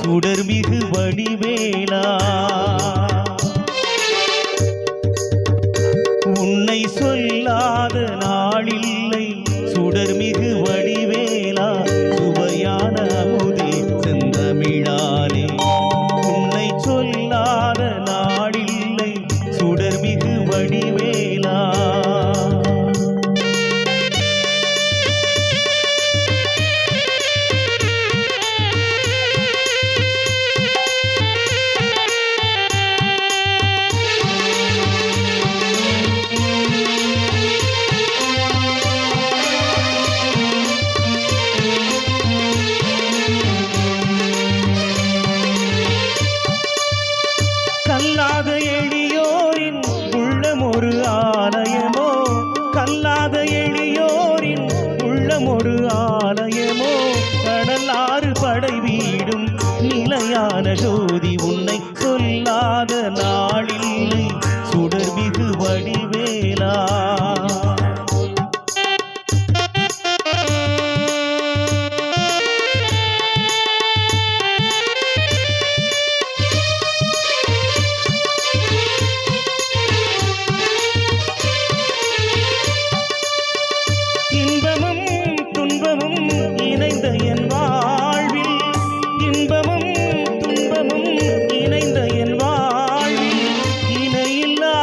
சுடர்மிகு வடிவேலா உன்னை சொல்லாத நாளில்லை சுடர்மிகு வடிவேலா சுவையான அமுதே செந்தமிழாலே உன்னை சொல்லாத நாளில்லை சுடர்மிகு வடிவேலா கல்லாத எளியோரின் உள்ளம் ஒரு ஆலயமோ கல்லாத எளியோரின் உள்ளம் ஒரு ஆலயமோ கடலாறு படை வீடும் நிலையான ஜோதி உன்னை சொல்லாத நாளில்லை சுடர்மிகு வடிவேலா இணைந்த என் வாழ்வில் இன்பமும் துன்பமும் இணைந்த என் வாழ்வில் இணையில்லா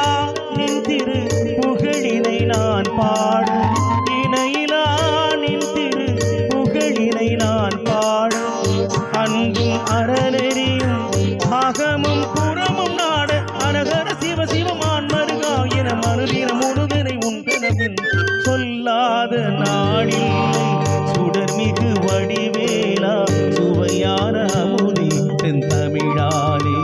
நின் திரு புகழினை நான் பாட இணையிலா நின் திரு புகழினை நான் பாட அன்பும் அறநெறியும் அகமும் புறமும் நாட அனகர சிவ சிவமான் மருகா என மனுதின முழுதனை உண்டனவின் சொல்லாத நாளில் சுடர்மிகு வடிவேலா சுவையான அமுதே செந்தமிழாலே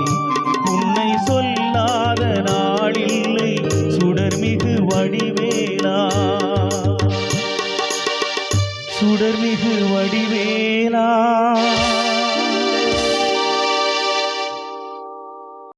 உன்னை சொல்லாத நாளில்லை சுடர்மிகு வடிவேலா சுடர்மிகு வடிவேலா